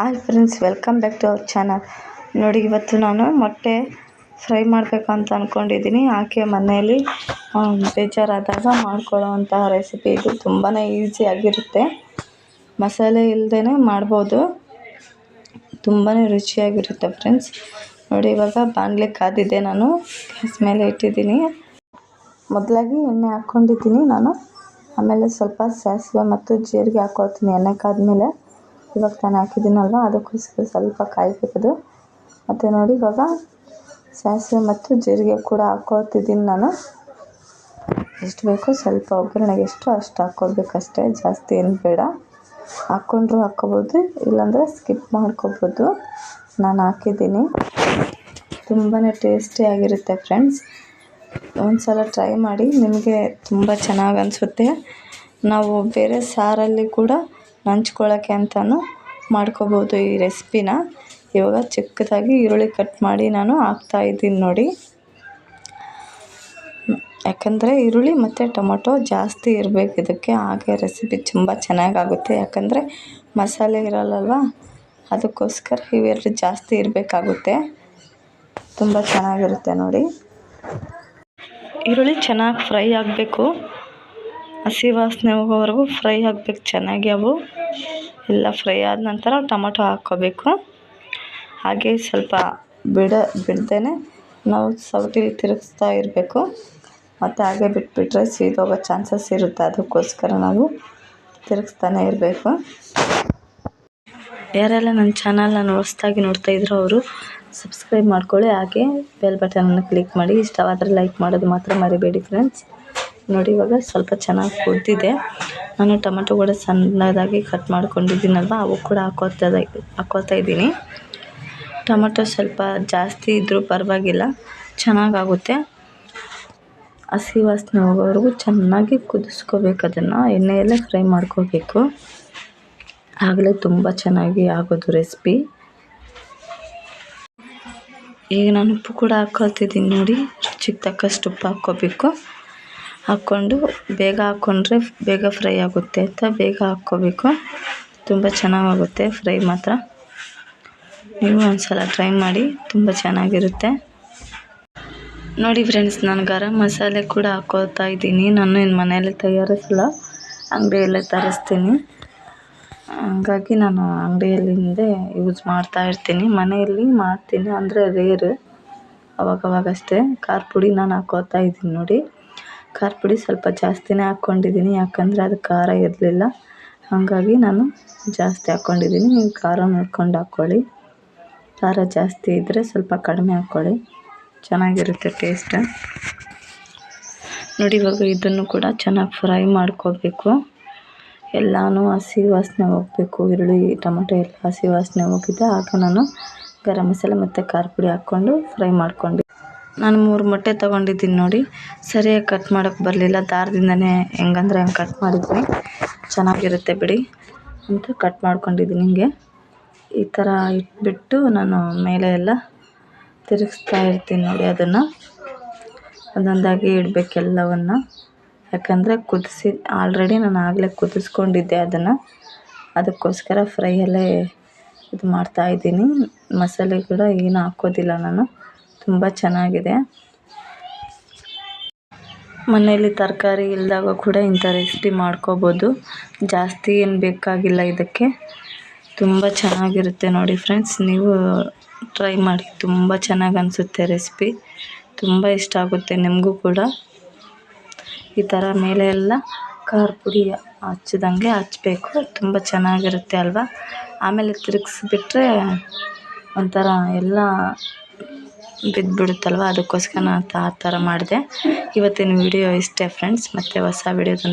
Hi friends, welcome back to our channel. ನೋಡಿ, ಇವತ್ತು ನಾನು ಮೊಟ್ಟೆ ಫ್ರೈ ಮಾಡಬೇಕಂತ ಅಂದ್ಕೊಂಡಿದ್ದೀನಿ. ಆಕೆ ಮನೆಯಲ್ಲಿ ಬೇಜಾರಾದಾಗ ಮಾಡ್ಕೊಳ್ಳೋವಂತಹ ರೆಸಿಪಿ ಇದು. ತುಂಬಾ ಈಸಿಯಾಗಿರುತ್ತೆ, ಮಸಾಲೆ ಇಲ್ಲದೇ ಮಾಡ್ಬೋದು, ತುಂಬಾ ರುಚಿಯಾಗಿರುತ್ತೆ ಫ್ರೆಂಡ್ಸ್. ನೋಡಿ, ಇವಾಗ ಬಾಣಲೆ ಕಾದಿದೆ, ನಾನು ಗ್ಯಾಸ್ ಮೇಲೆ ಇಟ್ಟಿದ್ದೀನಿ. ಮೊದಲಾಗಿ ಎಣ್ಣೆ ಹಾಕ್ಕೊಂಡಿದ್ದೀನಿ ನಾನು. ಆಮೇಲೆ ಸ್ವಲ್ಪ ಸಾಸಿವೆ ಮತ್ತು ಜೀರಿಗೆ ಹಾಕ್ಕೊಳ್ತೀನಿ ಎಣ್ಣೆ ಕಾದ್ಮೇಲೆ. ಇವಾಗ ನಾನು ಹಾಕಿದ್ದೀನಲ್ವ, ಅದಕ್ಕೋಸ್ಕರ ಸ್ವಲ್ಪ ಕಾಯಬೇಕದು. ಮತ್ತು ನೋಡಿ, ಇವಾಗ ಸಾಸಿವೆ ಮತ್ತು ಜೀರಿಗೆ ಕೂಡ ಹಾಕ್ಕೊಳ್ತಿದ್ದೀನಿ ನಾನು. ಎಷ್ಟು ಬೇಕೋ ಸ್ವಲ್ಪ ಒಗ್ಗರಣೆಗೆ ಎಷ್ಟು ಅಷ್ಟು ಹಾಕ್ಕೊಳ್ಬೇಕಷ್ಟೇ, ಜಾಸ್ತಿ ಏನು ಬೇಡ. ಹಾಕ್ಕೊಂಡ್ರೂ ಹಾಕ್ಕೊಬೋದು, ಇಲ್ಲಾಂದರೆ ಸ್ಕಿಪ್ ಮಾಡ್ಕೊಬೋದು. ನಾನು ಹಾಕಿದ್ದೀನಿ. ತುಂಬಾ ಟೇಸ್ಟಿಯಾಗಿರುತ್ತೆ ಫ್ರೆಂಡ್ಸ್. ಒಂದು ಸಲ ಟ್ರೈ ಮಾಡಿ, ನಿಮಗೆ ತುಂಬ ಚೆನ್ನಾಗಿ ಅನಿಸುತ್ತೆ. ನಾವು ಬೇರೆ ಸಾರಲ್ಲಿ ಕೂಡ ನಂಚ್ಕೊಳ್ಳೋಕ್ಕೆ ಅಂತಲೂ ಮಾಡ್ಕೋಬೋದು ಈ ರೆಸಿಪಿನ. ಇವಾಗ ಚಿಕ್ಕದಾಗಿ ಈರುಳ್ಳಿ ಕಟ್ ಮಾಡಿ ನಾನು ಹಾಕ್ತಾಯಿದ್ದೀನಿ ನೋಡಿ. ಯಾಕಂದರೆ ಈರುಳ್ಳಿ ಮತ್ತು ಟೊಮೊಟೊ ಜಾಸ್ತಿ ಇರಬೇಕು ಇದಕ್ಕೆ, ಹಾಗೆ ರೆಸಿಪಿ ತುಂಬ ಚೆನ್ನಾಗಾಗುತ್ತೆ. ಯಾಕಂದರೆ ಮಸಾಲೆ ಇರಲ್ಲಲ್ವ, ಅದಕ್ಕೋಸ್ಕರ ಇವೆರಡು ಜಾಸ್ತಿ ಇರಬೇಕಾಗುತ್ತೆ. ತುಂಬ ಚೆನ್ನಾಗಿರುತ್ತೆ ನೋಡಿ. ಈರುಳ್ಳಿ ಚೆನ್ನಾಗಿ ಫ್ರೈ ಆಗಬೇಕು, ಹಸಿ ವಾಸನೆ ಹೋಗೋವರೆಗೂ ಫ್ರೈ ಆಗಬೇಕು ಚೆನ್ನಾಗಿ. ಅವು ಎಲ್ಲ ಫ್ರೈ ಆದ ನಂತರ ಟೊಮೊಟೊ ಹಾಕ್ಕೋಬೇಕು. ಹಾಗೆ ಸ್ವಲ್ಪ ಬಿಡದೇ ನಾವು ಸೌಟಲ್ಲಿ ತಿರುಗಿಸ್ತಾ ಇರಬೇಕು. ಮತ್ತು ಹಾಗೆ ಬಿಟ್ಬಿಟ್ರೆ ಸೀದೋಗೋ ಚಾನ್ಸಸ್ ಇರುತ್ತೆ, ಅದಕ್ಕೋಸ್ಕರ ನಾವು ತಿರುಗಿಸ್ತಾನೆ ಇರಬೇಕು. ಯಾರೆಲ್ಲ ನನ್ನ ಚಾನಲ್ನ ಹೊಸದಾಗಿ ನೋಡ್ತಾ ಇದ್ರು ಅವರು ಸಬ್ಸ್ಕ್ರೈಬ್ ಮಾಡ್ಕೊಳ್ಳಿ. ಹಾಗೆ ಬೆಲ್ ಬಟನನ್ನು ಕ್ಲಿಕ್ ಮಾಡಿ. ಇಷ್ಟವಾದರೆ ಲೈಕ್ ಮಾಡೋದು ಮಾತ್ರ ಮರಿಬೇಡಿ ಫ್ರೆಂಡ್ಸ್. ನೋಡಿ, ಇವಾಗ ಸ್ವಲ್ಪ ಚೆನ್ನಾಗಿ ಕುದ್ದಿದೆ. ನಾನು ಟೊಮೆಟೊ ಕೂಡ ಸಣ್ಣದಾಗಿ ಕಟ್ ಮಾಡ್ಕೊಂಡಿದ್ದೀನಲ್ವ, ಅವು ಕೂಡ ಹಾಕ್ಕೋತಾ ಇದ್ದೀನಿ. ಟೊಮೆಟೊ ಸ್ವಲ್ಪ ಜಾಸ್ತಿ ಇದ್ದರೂ ಪರವಾಗಿಲ್ಲ, ಚೆನ್ನಾಗಾಗುತ್ತೆ. ಹಸಿ ವಾಸನೆ ಹೋಗೋವರೆಗೂ ಚೆನ್ನಾಗಿ ಕುದಿಸ್ಕೋಬೇಕು. ಅದನ್ನು ಎಣ್ಣೆಯಲ್ಲೇ ಫ್ರೈ ಮಾಡ್ಕೋಬೇಕು, ಆಗಲೇ ತುಂಬ ಚೆನ್ನಾಗಿ ಆಗೋದು ರೆಸಿಪಿ. ಈಗ ನಾನು ಉಪ್ಪು ಕೂಡ ಹಾಕ್ಕೊಳ್ತಿದ್ದೀನಿ ನೋಡಿ. ರುಚಿಗೆ ತಕ್ಕಷ್ಟು ಉಪ್ಪು ಹಾಕ್ಕೋಬೇಕು. ಹಾಕ್ಕೊಂಡು ಬೇಗ ಹಾಕ್ಕೊಂಡ್ರೆ ಬೇಗ ಫ್ರೈ ಆಗುತ್ತೆ ಅಂತ ಬೇಗ ಹಾಕ್ಕೋಬೇಕು. ತುಂಬ ಚೆನ್ನಾಗಾಗುತ್ತೆ ಫ್ರೈ ಮಾತ್ರ. ನೀವು ಒಂದ್ಸಲ ಟ್ರೈ ಮಾಡಿ, ತುಂಬ ಚೆನ್ನಾಗಿರುತ್ತೆ ನೋಡಿ ಫ್ರೆಂಡ್ಸ್. ನಾನು ಗರಂ ಮಸಾಲೆ ಕೂಡ ಹಾಕ್ಕೊಳ್ತಾ ಇದ್ದೀನಿ. ನಾನು ಇನ್ನು ಮನೆಯಲ್ಲೇ ತಯಾರಿಸಲ್ಲ, ಅಂಗಡಿಯಲ್ಲೇ ತರಿಸ್ತೀನಿ. ಹಂಗಾಗಿ ನಾನು ಅಂಗಡಿಯಲ್ಲಿಂದೇ ಯೂಸ್ ಮಾಡ್ತಾ ಇರ್ತೀನಿ. ಮನೆಯಲ್ಲಿ ಮಾಡ್ತೀನಿ ಅಂದರೆ ರೇರ್, ಅವಾಗಷ್ಟೇ. ಖಾರ ಪುಡಿ ನಾನು ಹಾಕ್ಕೊಳ್ತಾ ಇದ್ದೀನಿ ನೋಡಿ. ಖಾರ ಪುಡಿ ಸ್ವಲ್ಪ ಜಾಸ್ತಿನೇ ಹಾಕ್ಕೊಂಡಿದ್ದೀನಿ, ಯಾಕಂದರೆ ಅದು ಖಾರ ಇರಲಿಲ್ಲ. ಹಾಗಾಗಿ ನಾನು ಜಾಸ್ತಿ ಹಾಕ್ಕೊಂಡಿದ್ದೀನಿ. ನೀವು ಖಾರ ನೋಡ್ಕೊಂಡು ಹಾಕ್ಕೊಳ್ಳಿ. ಖಾರ ಜಾಸ್ತಿ ಇದ್ದರೆ ಸ್ವಲ್ಪ ಕಡಿಮೆ ಹಾಕ್ಕೊಳ್ಳಿ, ಚೆನ್ನಾಗಿರುತ್ತೆ ಟೇಸ್ಟ್ ನೋಡಿ. ಇವಾಗ ಇದನ್ನು ಕೂಡ ಚೆನ್ನಾಗಿ ಫ್ರೈ ಮಾಡ್ಕೋಬೇಕು. ಎಲ್ಲನೂ ಹಸಿ ವಾಸನೆ ಹೋಗಬೇಕು. ಈರುಳ್ಳಿ ಟೊಮೆಟೊ ಎಲ್ಲ ಹಸಿ ವಾಸನೆ ಹೋಗಿದೆ. ಆಗ ನಾನು ಗರಂ ಮಸಾಲೆ ಮತ್ತು ಖಾರ ಪುಡಿ ಹಾಕ್ಕೊಂಡು ಫ್ರೈ ಮಾಡ್ಕೊಂಡು. ನಾನು 3 ಮೊಟ್ಟೆ ತೊಗೊಂಡಿದ್ದೀನಿ ನೋಡಿ. ಸರಿಯಾಗಿ ಕಟ್ ಮಾಡೋಕ್ಕೆ ಬರಲಿಲ್ಲ, ದಾರದಿಂದನೇ ಹೆಂಗಂದ್ರೆ ಹಂಗೆ ಕಟ್ ಮಾಡಿದ್ದೀನಿ. ಚೆನ್ನಾಗಿರುತ್ತೆ ಬಿಡಿ ಅಂತ ಕಟ್ ಮಾಡ್ಕೊಂಡಿದ್ದೀನಿ. ಹಿಂಗೆ ಈ ಥರ ಇಟ್ಬಿಟ್ಟು ನಾನು ಮೇಲೆ ಎಲ್ಲ ತಿರುಗಿಸ್ತಾ ಇರ್ತೀನಿ ನೋಡಿ. ಅದನ್ನು ಒಂದೊಂದಾಗಿ ಇಡಬೇಕೆಲ್ಲವನ್ನು, ಯಾಕಂದರೆ ಆಲ್ರೆಡಿ ನಾನು ಆಗಲೇ ಕುದಿಸ್ಕೊಂಡಿದ್ದೆ ಅದನ್ನು. ಅದಕ್ಕೋಸ್ಕರ ಫ್ರೈಯಲ್ಲೇ ಇದು ಮಾಡ್ತಾಯಿದ್ದೀನಿ. ಮಸಾಲೆ ಕೂಡ ಏನು ಹಾಕೋದಿಲ್ಲ ನಾನು. ತುಂಬ ಚೆನ್ನಾಗಿದೆ. ಮನೆಯಲ್ಲಿ ತರಕಾರಿ ಇಲ್ಲದಾಗ ಕೂಡ ಇಂಥ ರೆಸಿಪಿ ಮಾಡ್ಕೋಬೋದು. ಜಾಸ್ತಿ ಏನು ಬೇಕಾಗಿಲ್ಲ ಇದಕ್ಕೆ. ತುಂಬ ಚೆನ್ನಾಗಿರುತ್ತೆ ನೋಡಿ ಫ್ರೆಂಡ್ಸ್. ನೀವು ಟ್ರೈ ಮಾಡಿ, ತುಂಬ ಚೆನ್ನಾಗಿ ಅನಿಸುತ್ತೆ ರೆಸಿಪಿ. ತುಂಬ ಇಷ್ಟ ಆಗುತ್ತೆ ನಿಮಗೂ ಕೂಡ. ಈ ಥರ ಮೇಲೆ ಎಲ್ಲ ಖಾರ ಪುಡಿ ಹಚ್ಚಿದಂಗೆ ಹಚ್ಚಬೇಕು. ತುಂಬ ಚೆನ್ನಾಗಿರುತ್ತೆ ಅಲ್ವಾ. ಆಮೇಲೆ ತಿರುಗಿಸ್ಬಿಟ್ರೆ ಒಂಥರ ಎಲ್ಲ ಬಿದ್ದುಬಿಡುತ್ತಲ್ವ, ಅದಕ್ಕೋಸ್ಕರ ನಾನು ಆ ಥರ ಮಾಡಿದೆ. ಇವತ್ತಿನ ವಿಡಿಯೋ ಇಷ್ಟೇ ಫ್ರೆಂಡ್ಸ್. ಮತ್ತೆ ಹೊಸ ವಿಡಿಯೋದೊಂದಿಗೆ